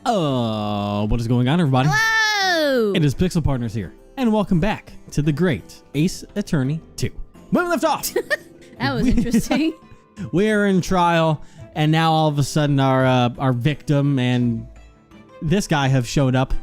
What is going on, everybody? Hello! It is Pixel Partners here, and welcome back to the great Ace Attorney 2. When we left off, That was interesting. we are in trial, and now all of a sudden our victim and this guy have showed up,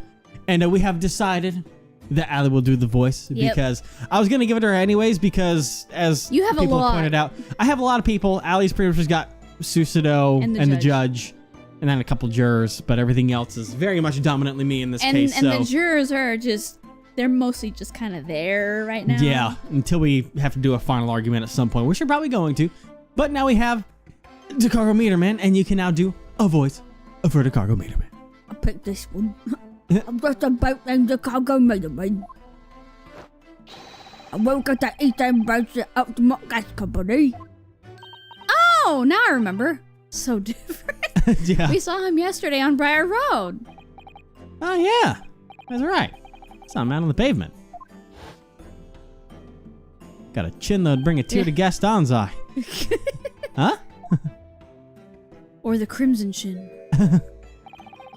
and we have decided that Allie will do the voice because I was going to give it to her anyways because as You have a people lot. pointed out, I have a lot of people. Allie's pretty much just got Susido and the judge. And then a couple jurors, but everything else is very much dominantly me in this case. And the jurors are just, they're mostly just kind of there right now. Yeah, until we have to do a final argument at some point, which we're probably going to. But now we have the Cargo Meter Man, and you can now do a voice for the Cargo Meter Man. I picked this one. I'm just about named the Cargo Meter Man. I work at the Eastern Branch of the Gas Company. Oh, now I remember. So different. Yeah. We saw him yesterday on Briar Road. Oh, yeah. That's right. Saw him out on the pavement. Got a chin that would bring a tear to Gaston's eye. Huh? Or the Crimson Chin.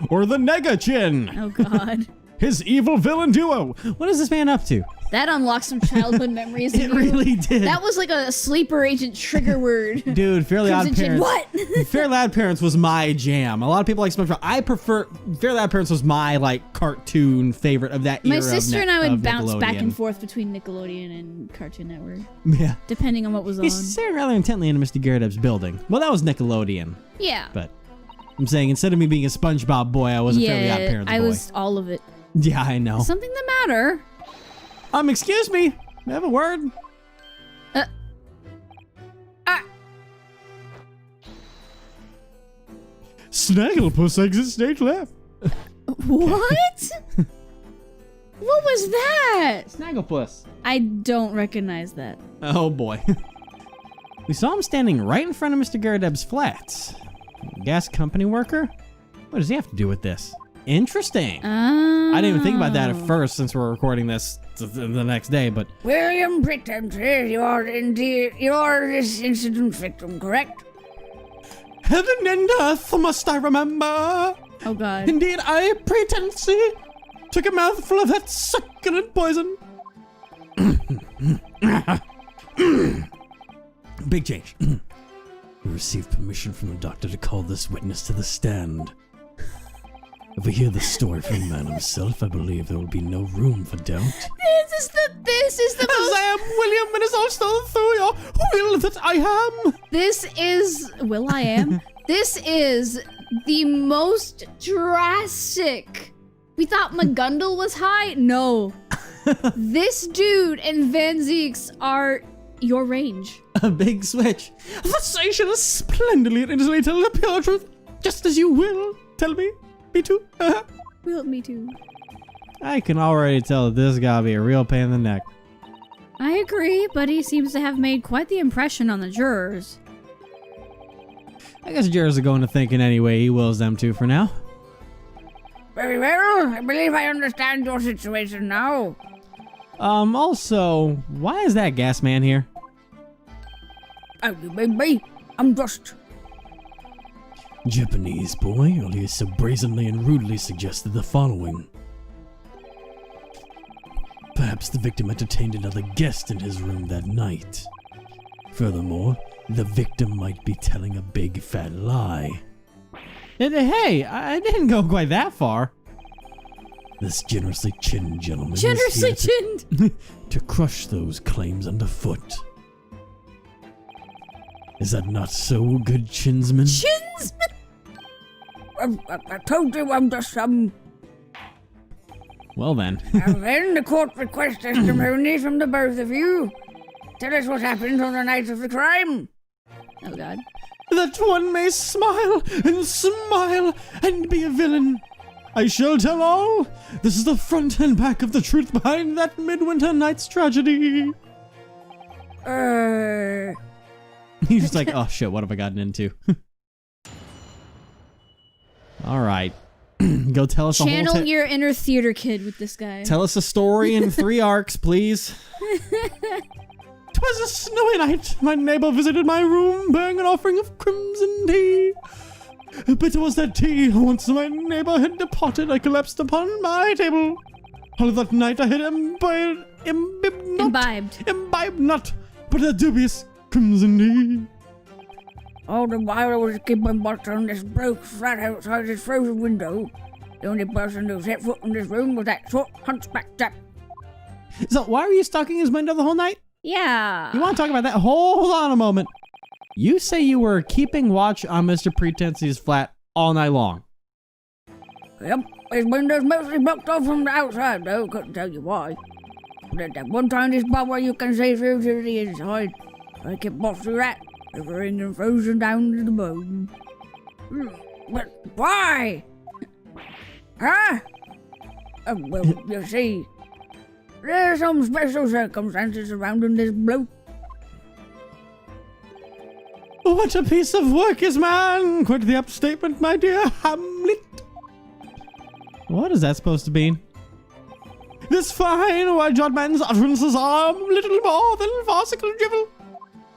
Or the Nega Chin. Oh, God. His evil villain duo. What is this man up to? That unlocked some childhood memories. It really did. That was like a sleeper agent trigger word. Dude, Fairly Odd Crimson Chin. Parents. What? Fairly Odd Parents was my jam. A lot of people like SpongeBob. I prefer Fairly Odd Parents was my like cartoon favorite of that era. My sister and I would bounce back and Nickelodeon. forth between Nickelodeon and Cartoon Network, Yeah. depending on what was on. He's staring rather intently into Mr. Garrett's building. Well, that was Nickelodeon. Yeah. But I'm saying instead of me being a SpongeBob boy, I was a Fairly Odd Parents boy. I was all of it. Yeah, I know. Something the matter? Excuse me. I have a word. Snagglepuss exits stage left. What? What was that? Snagglepuss. I don't recognize that. Oh boy. We saw him standing right in front of Mr. Garrett's flats. Gas company worker? What does he have to do with this? Interesting. I didn't even think about that at first since we're recording this the next day, but... William PRETENCY, you are this incident victim, correct? Heaven and earth must I remember. Oh, God. Indeed, I PRETENCY took a mouthful of that succulent poison. Big change. We received permission from the doctor to call this witness to the stand. If we hear the story from the man himself, I believe there will be no room for doubt. This is the As most... I am William, it is also through your will that I am. This is... Will I am? This is the most drastic... We thought McGundle was high? No. This dude and Van Zeeks are your range. A big switch. Thus I shall splendidly and easily tell the pure truth, just as you will tell me. Me too. Well, me too. I can already tell that this gotta be a real pain in the neck. I agree, but he seems to have made quite the impression on the jurors. I guess jurors are going to thinking anyway he wills them to for now. Very well. I believe I understand your situation now. Also, why is that gas man here? Oh, you mean me? I'm just... Japanese boy earlier so brazenly and rudely suggested the following. Perhaps the victim entertained another guest in his room that night. Furthermore, the victim might be telling a big fat lie. Hey, I didn't go quite that far. This generously chinned gentleman Generously is here chinned! to crush those claims underfoot. Is that not so, good chinsman? Chins! I told you I'm just Well then. And then the court requests testimony from the both of you. Tell us what happened on the night of the crime. Oh, God. That one may smile and be a villain. I shall tell all. This is the front and back of the truth behind that midwinter night's tragedy. He's just like, oh shit, what have I gotten into? All right. Go tell us Channel a whole your inner theater kid with this guy. Tell us a story in 3 arcs, please. 'Twas a snowy night. My neighbor visited my room bearing an offering of crimson tea. Bitter was that tea. Once my neighbor had departed, I collapsed upon my table. All that night I had imbibed not, but a dubious crimson tea. All the while I was keeping watch on this bloke flat outside his frozen window. The only person who set foot in this room was that short hunchback chap. So why were you stalking his window the whole night? Yeah. You want to talk about that? Hold on a moment. You say you were keeping watch on Mr. Pretency's flat all night long. Yep, his window's mostly blocked off from the outside though, couldn't tell you why. But at that one tiny spot where you can see through to the inside, I kept watch through that, shivering and frozen down to the bone. But why? Huh? Well, you see, there's some special circumstances surrounding this bloke. What a piece of work is man! Quite the apt statement, my dear Hamlet. What is that supposed to mean? This fine white-jawed man's utterances are little more than farcical drivel.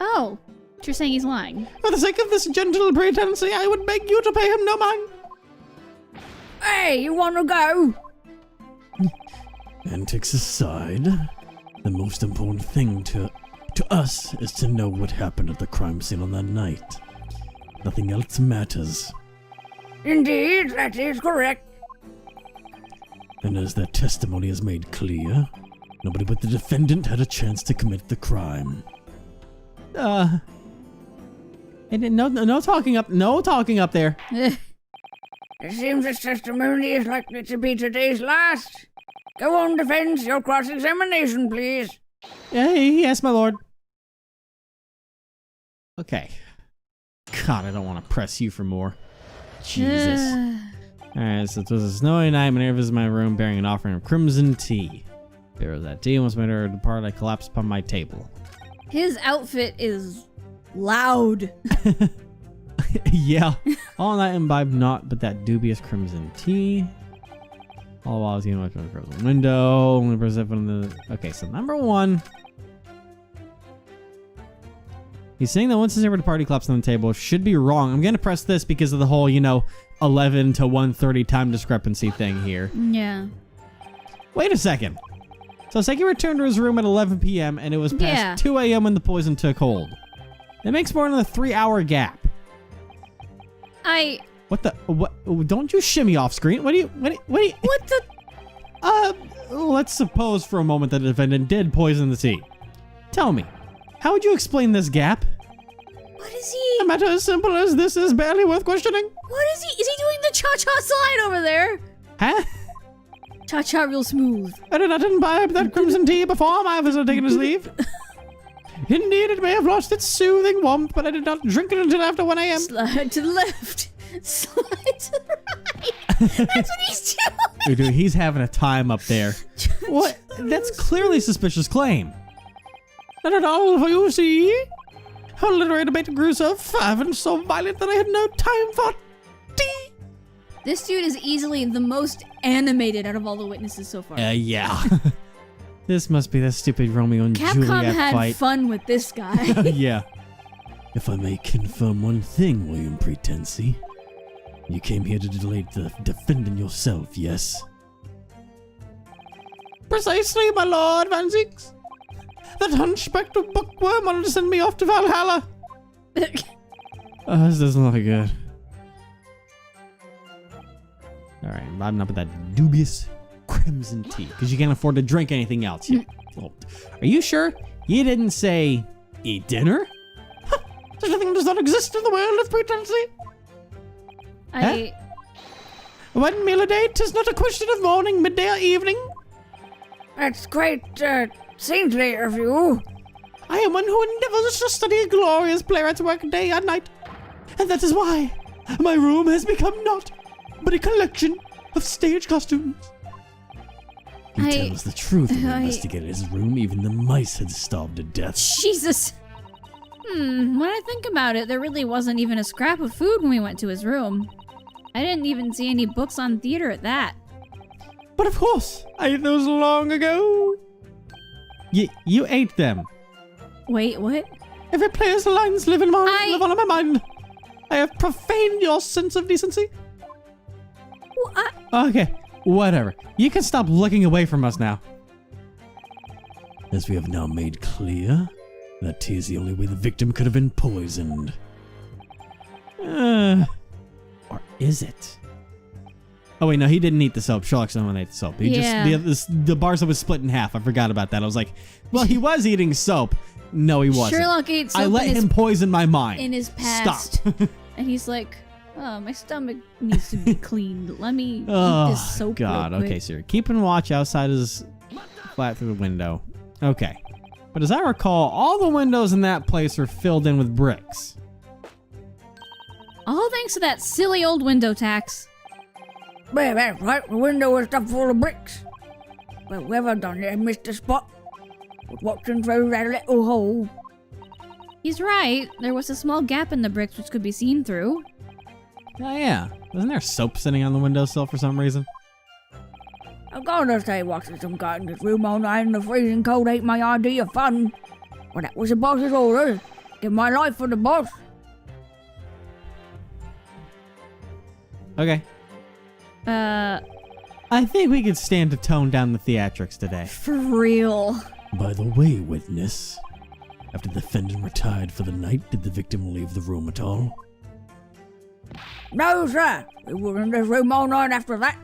Oh, but you're saying he's lying. For the sake of this gentle pretency, I would beg you to pay him no mind. Hey, you wanna go? Antics aside, the most important thing to us is to know what happened at the crime scene on that night. Nothing else matters. Indeed, that is correct. And as their testimony has made clear, nobody but the defendant had a chance to commit the crime. No talking up there. It seems this testimony is likely to be today's last. Go on, defense, your cross-examination, please. Yes, my lord. Okay. God, I don't want to press you for more. Jesus. Alright, so it was a snowy night. My neighbor visited my room bearing an offering of crimson tea. There was that tea. Once my neighbor departed, I collapsed upon my table. His outfit is loud. Yeah. All night imbibed not but that dubious crimson tea. All while I was getting my frozen window. Only person from the... Okay, so number one. He's saying that once his neighbor departed, he collapsed on the table. Should be wrong. I'm going to press this because of the whole, 11 to 1:30 time discrepancy thing here. Yeah. Wait a second. So Seki returned to his room at 11 p.m. and it was past 2 a.m. when the poison took hold. It makes more than a 3-hour gap. What the? What? Don't you shimmy off screen? What the? Let's suppose for a moment that the defendant did poison the tea. Tell me, how would you explain this gap? What is he? A matter as simple as this is barely worth questioning. What is he? Is he doing the cha-cha slide over there? Huh? Cha-cha real smooth. I did not imbibe that crimson tea before my visitor had taken his leave. Indeed, it may have lost its soothing warmth, but I did not drink it until after 1 a.m. Slide to the left. Slide to the right. That's what he's doing. Dude, he's having a time up there. What? That's clearly a suspicious claim. Not at all, for you see. Her literary debate grew so fervent and so violent that I had no time for tea. This dude is easily the most animated out of all the witnesses so far. Yeah. This must be the stupid Romeo and Capcom Juliet had fight. fun with this guy. Yeah. If I may confirm one thing, William Pretency. You came here to delay the defendant yourself, yes? Precisely, my lord, Van Zix. That hunchbacked bookworm wanted to send me off to Valhalla. This doesn't look good. Alright, I'm up with that dubious crimson tea, because you can't afford to drink anything else yet. Oh, are you sure you didn't say eat dinner? Huh, such a thing does not exist in the world of Pretency. One meal a day, 'tis not a question of morning, midday, or evening. That's quite, saintly of you. I am one who endeavors to study a glorious playwright's work day and night. And that is why my room has become naught but a collection of stage costumes. He tells the truth when we investigated his room. Even the mice had starved to death. Jesus. When I think about it, there really wasn't even a scrap of food when we went to his room. I didn't even see any books on theater at that. But of course, I ate those long ago. You ate them. Wait, what? Every player's lines live on in my mind. I have profaned your sense of decency? Well, Okay, whatever. You can stop looking away from us now. As we have now made clear, that tea is the only way the victim could have been poisoned. Or is it? Oh wait, no, he didn't eat the soap. Sherlock's the one that ate the soap. He the bar soap was split in half. I forgot about that. I was like, well, he was eating soap. No, he wasn't. Sherlock ate soap I let him poison my mind. in his past. Stop. And he's like, oh, my stomach needs to be cleaned. Let me eat Oh, this soap God. real quick. Okay, sir. Keeping watch outside his flat through the window. Okay. But as I recall, all the windows in that place were filled in with bricks. All thanks to that silly old window tax. Yeah, that's right. The window was stuffed full of bricks. Well, whoever done it missed the spot. Was watching through that little hole. He's right. There was a small gap in the bricks which could be seen through. Oh, yeah. Wasn't there soap sitting on the windowsill for some reason? I'm gonna stay watching some guy in this room all night in the freezing cold ain't my idea of fun. Well, that was the boss's orders. Give my life for the boss. Okay. I think we could stand to tone down the theatrics today. For real. By the way, witness, after the defendant retired for the night, did the victim leave the room at all? No, sir. We were in this room all night after that.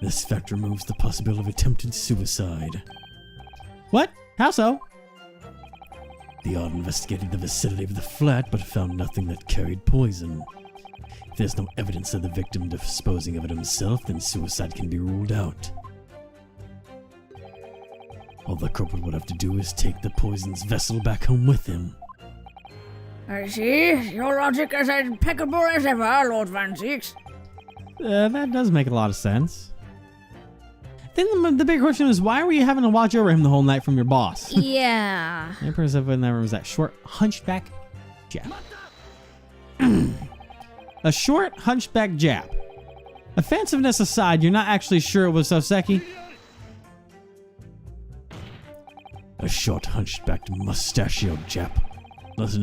This fact removes the possibility of attempted suicide. What? How so? The art investigated the vicinity of the flat, but found nothing that carried poison. If there's no evidence of the victim disposing of it himself, then suicide can be ruled out. All the culprit would have to do is take the poison's vessel back home with him. I see. Your logic is as impeccable as ever, Lord Van Six. That does make a lot of sense. Then the big question is, why were you having to watch over him the whole night from your boss? Yeah. The person up in that room was that short, hunchback Jap. A short, hunchback Jap. Offensiveness aside, you're not actually sure it was Soseki? A short, hunchbacked, mustachioed Jap. Lesson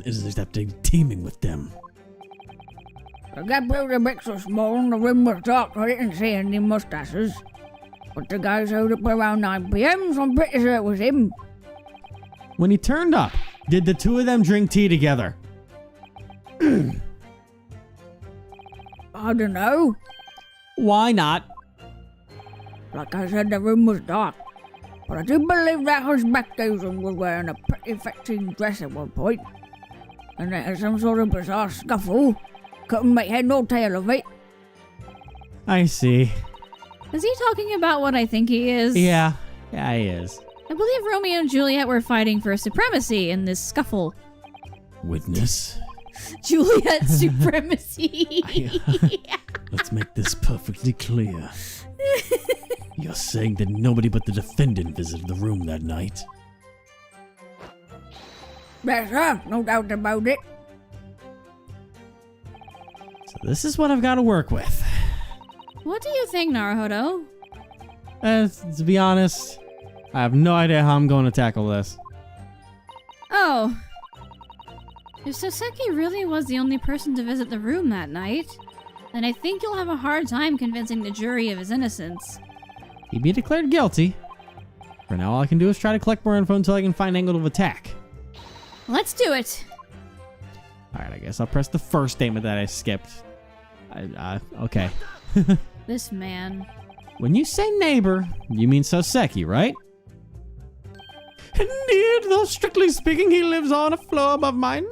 is that they're teaming with them. The gap through the bricks was small and the room was dark, so I didn't see any mustaches. But the guy showed up around 9 p.m, so I'm pretty sure it was him. When he turned up, did the two of them drink tea together? I don't know. Why not? Like I said, the room was dark. But I do believe that hunchback Susan was wearing a pretty fetching dress at one point. And there was some sort of bizarre scuffle. Couldn't make head nor tail of it. I see. Is he talking about what I think he is? Yeah, he is. I believe Romeo and Juliet were fighting for supremacy in this scuffle. Witness, Juliet's supremacy. let's make this perfectly clear. You're saying that nobody but the defendant visited the room that night? Yes, sir. No doubt about it. So this is what I've got to work with. What do you think, Naruhodo? To be honest, I have no idea how I'm going to tackle this. Oh. If Soseki really was the only person to visit the room that night, then I think you'll have a hard time convincing the jury of his innocence. He'd be declared guilty. For now, all I can do is try to collect more info until I can find an angle of attack. Let's do it. Alright, I guess I'll press the first statement that I skipped. Okay. This man. When you say neighbor, you mean Soseki, right? Indeed, though strictly speaking, he lives on a floor above mine.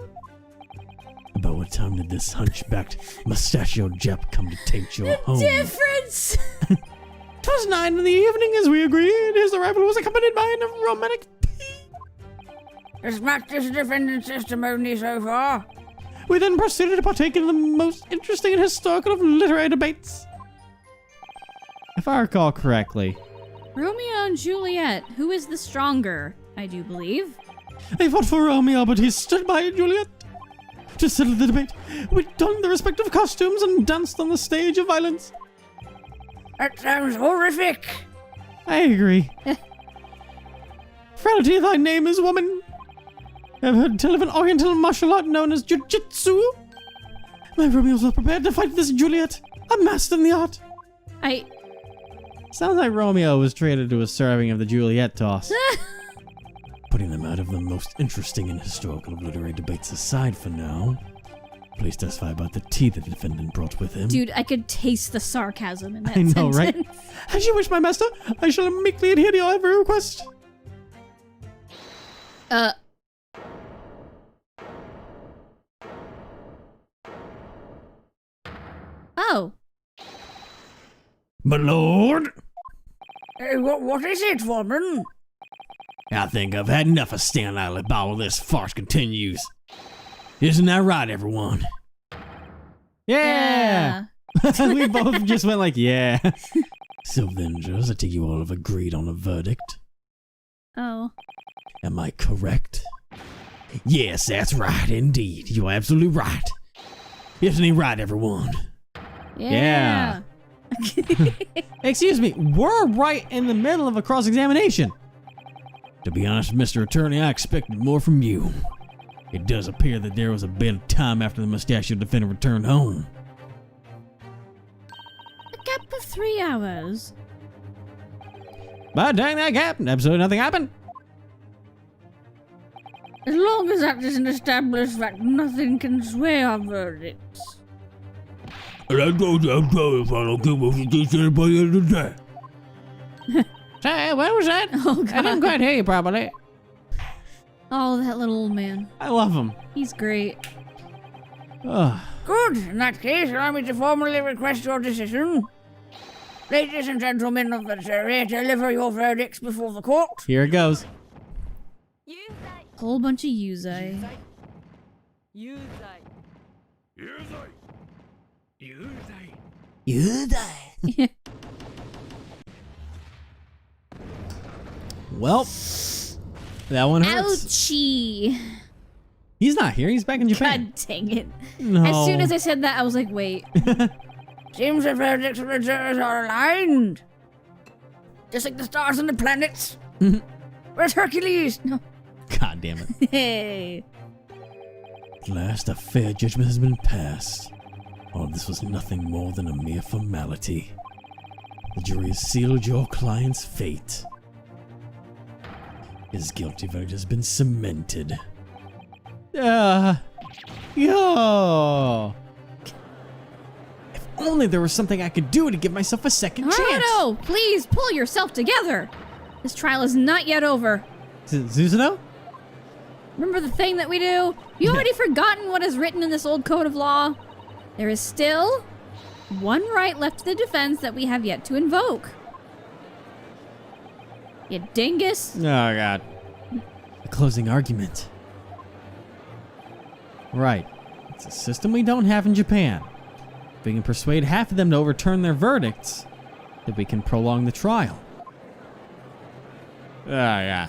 About what time did this hunchbacked, mustachioed Jap come to take your home? Difference! 'Twas 9 in the evening, as we agreed. His arrival was accompanied by a romantic tea. It's matched his defendant's testimony so far. We then proceeded to partake in the most interesting and historical of literary debates. If I recall correctly, Romeo and Juliet, who is the stronger, I do believe. I fought for Romeo, but he stood by Juliet. To settle the debate, we donned the respective costumes and danced on the stage of violence. That sounds horrific. I agree. Frailty, thy name is woman. I've heard tell of an oriental martial art known as jiu-jitsu. My Romeo's well prepared to fight this Juliet. A master in the art. Sounds like Romeo was treated to a serving of the Juliet toss. Putting them out of the most interesting and historical of literary debates aside for now, please testify about the tea that the defendant brought with him. Dude, I could taste the sarcasm in that I know, sentence. right? As you wish, my master. I shall meekly adhere to your every request. Oh. My lord, What is it, Foreman? I think I've had enough of standing idly by while this farce continues. Isn't that right, everyone? Yeah! We both just went like, yeah. So, Avengers, I take you all have agreed on a verdict. Oh. Am I correct? Yes, that's right, indeed. You're absolutely right. Isn't he right, everyone? Yeah. Excuse me, we're right in the middle of a cross-examination. To be honest, Mr. Attorney, I expected more from you. It does appear that there was a bit of time after the mustachioed defendant returned home. A gap of 3 hours. But during that gap, absolutely nothing happened. As long as that doesn't establish that nothing can sway our verdicts. I told you I'm sorry if I don't get what you did anybody in the day. Sorry, what was that? Oh, God. I didn't quite hear you properly. Oh, that little old man. I love him. He's great. Ugh. Good. In that case, allow me to formally request your decision. Ladies and gentlemen of the jury, deliver your verdicts before the court. Here it goes. Whole bunch of Yuzai. Well, that one hurts. Ouchie. He's not here. He's back in Japan. God dang it. No. As soon as I said that, I was like, wait. Seems the verdicts of the jurors are aligned. Just like the stars and the planets. Where's Hercules? No. God damn it. Hey. At last, a fair judgment has been passed. All this was nothing more than a mere formality. The jury has sealed your client's fate. His guilty verdict has been cemented. Yo! If only there was something I could do to give myself a second chance. No, please pull yourself together. This trial is not yet over. Susanoo? Remember the thing that we do? You already forgotten what is written in this old code of law? There is still one right left to the defense that we have yet to invoke. You dingus. Oh, God. The closing argument. Right. It's a system we don't have in Japan. If we can persuade half of them to overturn their verdicts, then we can prolong the trial. Yeah.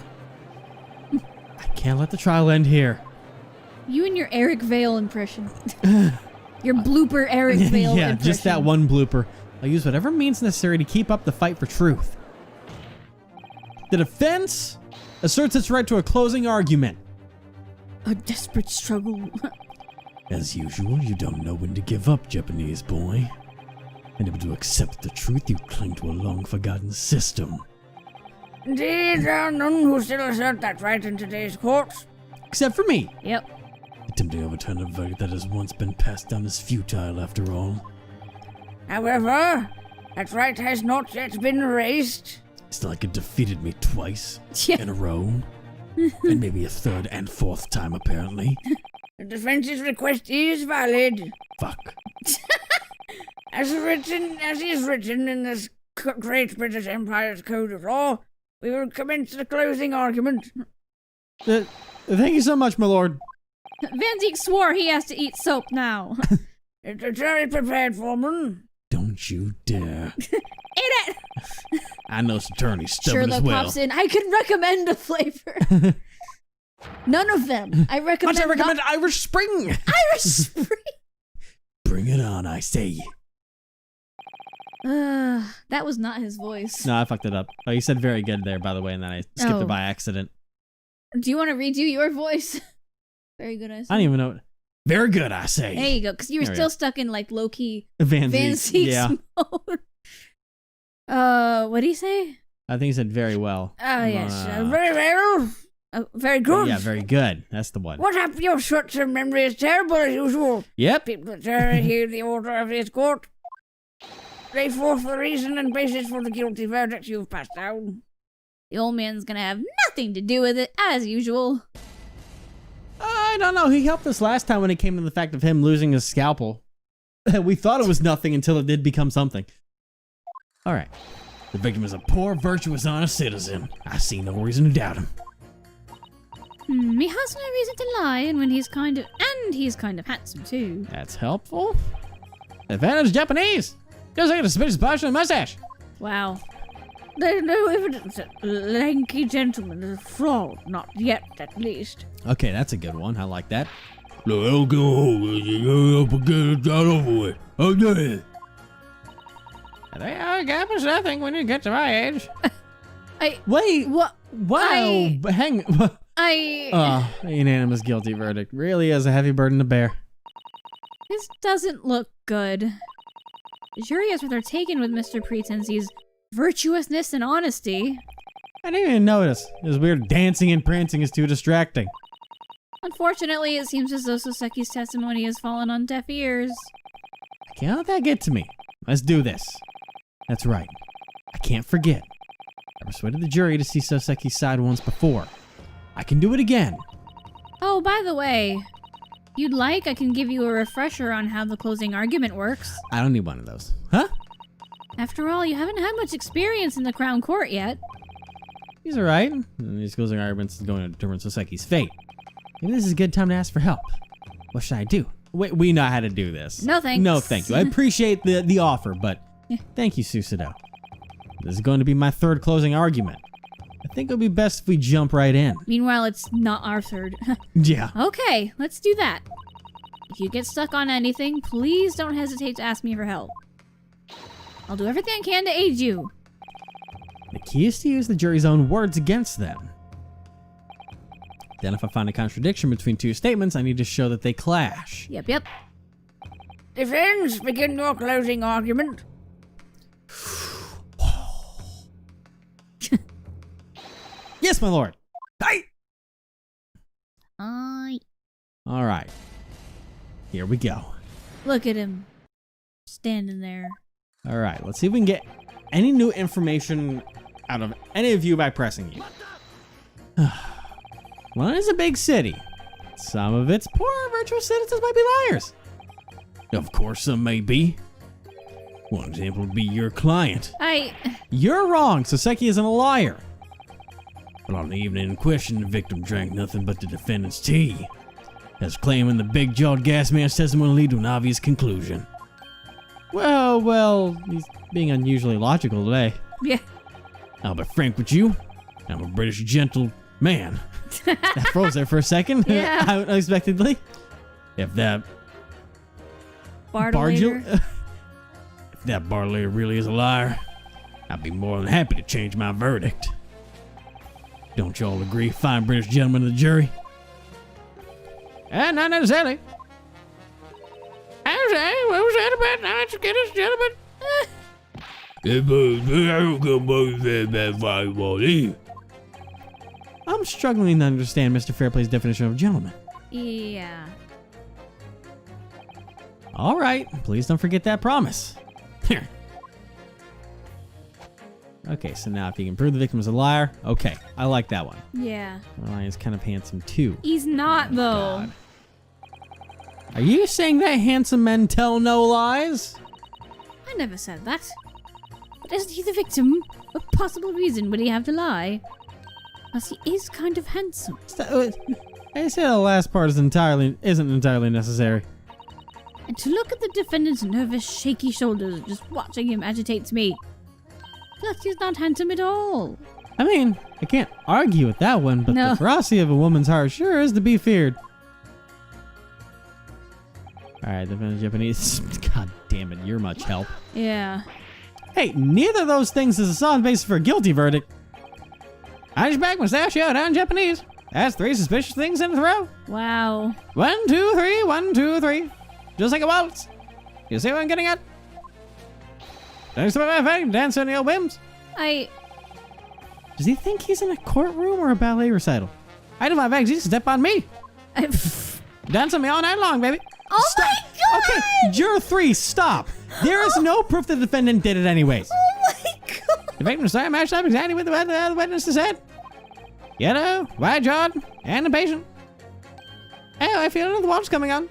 I can't let the trial end here. You and your Eric Vale impression. Your blooper Eric Vale Yeah, impression. just that one blooper. I'll use whatever means necessary to keep up the fight for truth. The defense asserts its right to a closing argument. A desperate struggle. As usual, you don't know when to give up, Japanese boy. Unable to accept the truth, you cling to a long-forgotten system. Indeed, there are none who still assert that right in today's courts. Except for me. Yep. Attempting to overturn a verdict that has once been passed down is futile, after all. However, that right has not yet been erased. It's not like it defeated me twice Yeah. in a row. And maybe a third and fourth time, apparently. The defense's request is valid. Fuck. As is written in this great British Empire's Code of Law, we will commence the closing argument. Thank you so much, my lord. Van Dijk swore he has to eat soap now. Is the jury prepared, Foreman? Don't you dare. Eat it! I know this attorney's stubborn as Sherlock well. pops in. I can recommend a flavor. None of them. I recommend. I recommend Irish Spring. Irish Spring. Bring it on, I say. That was not his voice. No, I fucked it up. Oh, you said very good there, by the way, and then I skipped Oh. it by accident. Do you want to redo your voice? Very good, I I don't even know. Very good, I say. There you go, because you were There we still go. stuck in like low key Van Van Zeke, yeah. Zeke's mode. What do you say? I think he said very well. Oh, yes. Very well. Very good. Yeah, very good. That's the one. What happened? Your short-term memory is terrible as usual. Yep. People that hear the order of this court lay forth the reason and basis for the guilty verdict you've passed down. The old man's gonna have nothing to do with it, as usual. I don't know. He helped us last time when it came to the fact of him losing his scalpel. We thought it was nothing until it did become something. All right. The victim is a poor, virtuous, honest citizen. I see no reason to doubt him. He has no reason to lie, and he's kind of handsome too. That's helpful. Advantage Japanese. Just like a suspicious posture and mustache. Wow. There's no evidence that the lanky gentleman is a fraud. Not yet, at least. Okay, that's a good one. I like that. It happens nothing when you get to my age. Wait. What? Wow. Hang. Unanimous guilty verdict. Really is a heavy burden to bear. This doesn't look good. The jury is rather taken with Mr. Pretency's virtuousness and honesty. I didn't even notice. His weird dancing and prancing is too distracting. Unfortunately, it seems as though Soseki's testimony has fallen on deaf ears. Can't let that get to me. Let's do this. That's right. I can't forget. I persuaded the jury to see Soseki's side once before. I can do it again. Oh, by the way, if you'd like, I can give you a refresher on how the closing argument works. I don't need one of those. Huh? After all, you haven't had much experience in the Crown Court yet. He's alright. These closing arguments is going to determine Soseki's fate. Maybe this is a good time to ask for help. What should I do? Wait, we know how to do this. No thanks. No, thank you. I appreciate the offer, but thank you, Susudo. This is going to be my third closing argument. I think it would be best if we jump right in. Meanwhile, it's not our third. Yeah. Okay, let's do that. If you get stuck on anything, please don't hesitate to ask me for help. I'll do everything I can to aid you. The key is to use the jury's own words against them. Then if I find a contradiction between two statements, I need to show that they clash. Yep. Defense, begin your closing argument. Yes, my lord. Aye. All right. Here we go. Look at him. Standing there. All right, let's see if we can get any new information out of any of you by pressing you. London is a big city. Some of its poor, virtuous citizens might be liars. Of course, some may be. One example would be your client. You're wrong. Soseki isn't a liar. But on the evening in question, the victim drank nothing but the defendant's tea. As claiming the big-jawed gas man's testimony will lead to an obvious conclusion. Well, he's being unusually logical today. Yeah. I'll be frank with you. I'm a British gentleman. That froze there for a second. Yeah. Unexpectedly. If that Bartolator. if that Bartolator really is a liar, I'd be more than happy to change my verdict. Don't y'all agree, fine British gentlemen of the jury? Not necessarily. I say, what was that about? Now let's get us, gentlemen. I'm struggling to understand Mr. Fairplay's definition of gentleman. Yeah. All right, please don't forget that promise. Here. Okay, so now if you can prove the victim is a liar, okay, I like that one. Yeah. Well, he's kind of handsome too. He's not, though. God. Are you saying that handsome men tell no lies? I never said that. But isn't he the victim? What possible reason would he have to lie? Plus, he is kind of handsome. I say the last part isn't entirely necessary. And to look at the defendant's nervous, shaky shoulders just watching him agitates me. Plus, he's not handsome at all. I mean, I can't argue with that one, but No. the ferocity of a woman's heart sure is to be feared. Alright, defendant Japanese. God damn it, you're much help. Yeah. Hey, neither of those things is a solid basis for a guilty verdict. Hunchback, mustachio, down Japanese. That's 3 suspicious things in a row. Wow. 1, 2, 3, 1, 2, 3. Just like a waltz. You see what I'm getting at? Don't stop my thing, dance on your whims. Does he think he's in a courtroom or a ballet recital? I do my bags, he can step on me. Dance on me all night long, baby. Oh Stop. my God! Okay, juror 3, stop. There is no proof the defendant did it anyways. Oh my God! The victim started matched up exactly what the witness said. You know, wide-jawed and impatient. Oh, I feel another watch coming on.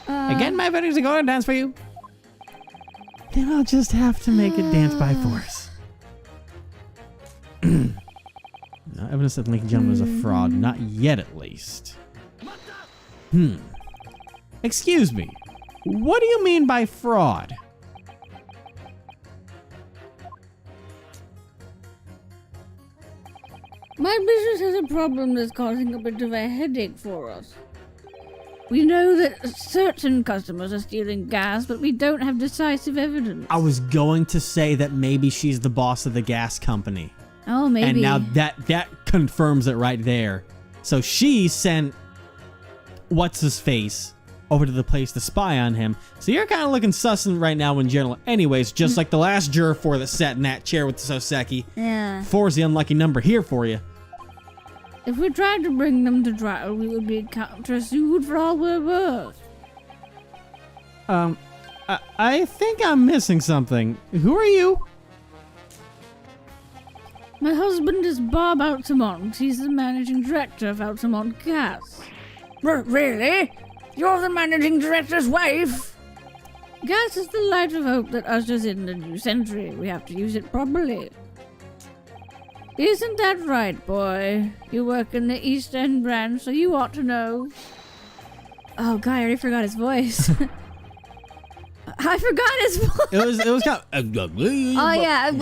Again, my verdict is to go and dance for you. Then I'll just have to make it dance by force. No evidence that Lincoln Gentleman was a fraud. Not yet, at least. Excuse me. What do you mean by fraud? My business has a problem that's causing a bit of a headache for us. We know that certain customers are stealing gas, but we don't have decisive evidence. I was going to say that maybe she's the boss of the gas company. Oh, maybe. And now that confirms it right there. So she sent what's-his-face over to the place to spy on him. So you're kind of looking sus right now in general. Anyways, just like the last juror 4 that sat in that chair with the Soseki. Yeah. 4's the unlucky number here for you. If we tried to bring them to trial, we would be countersued for all we're worth. I think I'm missing something. Who are you? My husband is Bob Altamont. He's the managing director of Altamont Gas. Really? You're the managing director's wife? Gas is the light of hope that ushers in the new century. We have to use it properly. Isn't that right, boy? You work in the East End branch, so you ought to know. Oh, God, I already forgot his voice. I forgot his voice. It was kind of... Oh, yeah.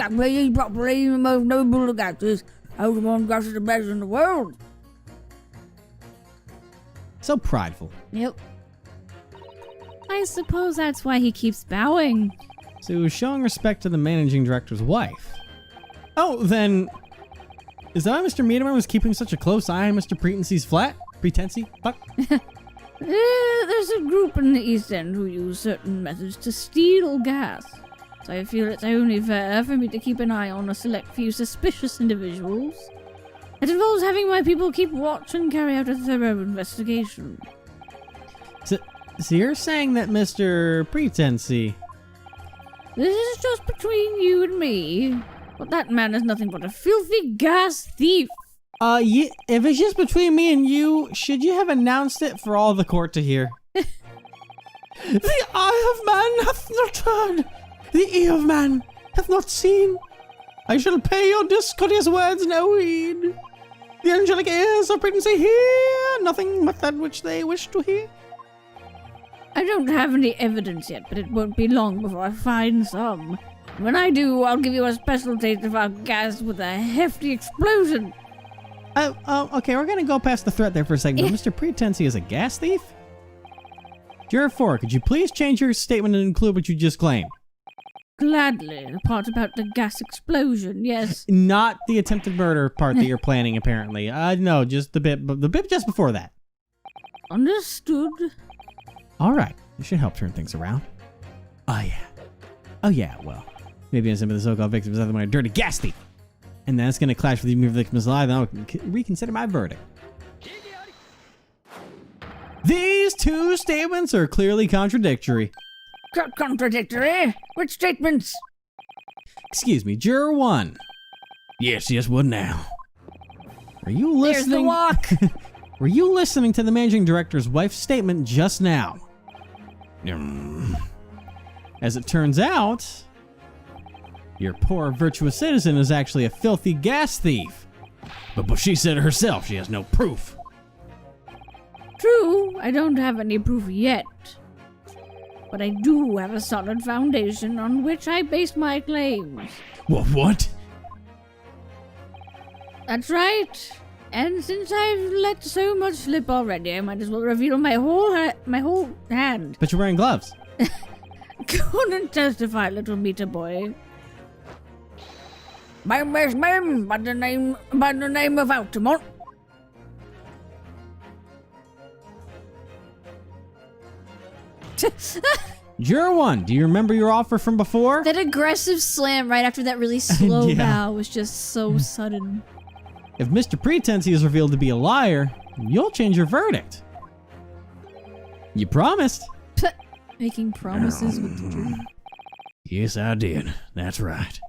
Properly, the most noble of gases. Altamont Gas is the best in the world. So prideful. Yep. I suppose that's why he keeps bowing. So he was showing respect to the managing director's wife. Oh, then... Is that why Mr. Meaderman was keeping such a close eye on Mr. Pretency's flat? Pretency? Fuck. There's a group in the East End who use certain methods to steal gas. So I feel it's only fair for me to keep an eye on a select few suspicious individuals. It involves having my people keep watch and carry out a thorough investigation. So you're saying that Mr. Pretency... This is just between you and me, but that man is nothing but a filthy gas thief. Yeah, if it's just between me and you, should you have announced it for all the court to hear? The eye of man hath not heard, the ear of man hath not seen. I shall pay your discourteous words no heed. The angelic ears of Pretency hear nothing but that which they wish to hear. I don't have any evidence yet, but it won't be long before I find some. When I do, I'll give you a special taste of our gas with a hefty explosion. Okay, we're gonna go past the threat there for a second, but Mr. Pretency is a gas thief? Juror 4, could you please change your statement and include what you just claimed? Gladly. The part about the gas explosion, yes. Not the attempted murder part that you're planning, apparently. No, just the bit just before that. Understood. Alright, this should help turn things around. Oh yeah, well, maybe some of the so-called victims are a dirty gas thief. And that's going to clash with the victims alive, and I'll reconsider my verdict. These two statements are clearly contradictory. Contradictory? Which statements? Excuse me, Juror 1. Yes, what now? Are you listening? There's the walk! Were you listening to the managing director's wife's statement just now? As it turns out, your poor virtuous citizen is actually a filthy gas thief. But she said it herself, she has no proof. True, I don't have any proof yet. But I do have a solid foundation on which I base my claims. What? That's right. And since I've let so much slip already, I might as well reveal my whole hand. But you're wearing gloves. Go on and testify, little meter boy. My best man by the name of Altamont. Juror 1, do you remember your offer from before? That aggressive slam right after that really slow Yeah. bow was just so sudden. If Mr. Pretency is revealed to be a liar, you'll change your verdict. You promised. Making promises with the jury. Yes, I did. That's right.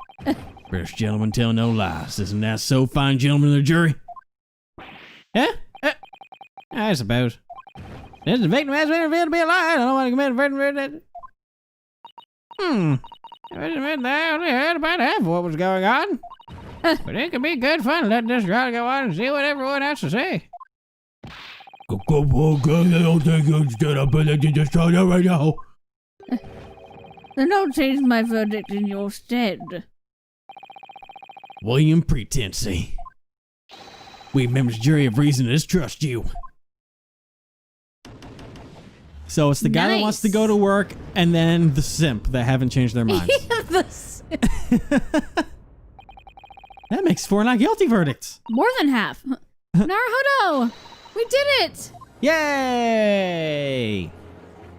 British gentlemen tell no lies. Isn't that so, fine gentlemen of the jury? I suppose. Since the victim has been revealed to be a liar, I don't want to commit a verdict. I only heard about half of what was going on. But it could be good fun letting this trial go on and see what everyone has to say. I don't think you should have been in this trial right now. Then I'll change my verdict in your stead. William Pretency. We members of the jury have reason to distrust you. So it's the guy that wants to go to work and then the simp that haven't changed their minds. That makes 4 not guilty verdicts. More than half. Naruhodo! We did it! Yay!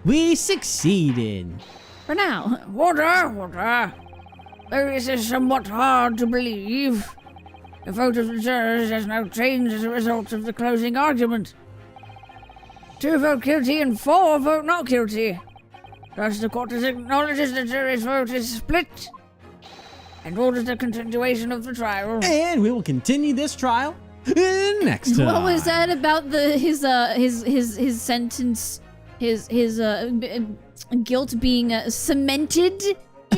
We succeeded. For now. Water. This is somewhat hard to believe. The vote of the jurors has now changed as a result of the closing argument. 2 vote guilty and 4 vote not guilty. Thus, the court acknowledges the jury's vote is split and orders the continuation of the trial. And we will continue this trial next time. What was that about his sentence, his guilt being cemented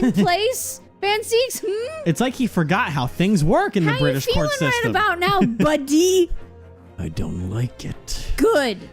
in place? Fancies? It's like he forgot how things work in the British court How you feeling system. right about now, buddy? I don't like it. Good.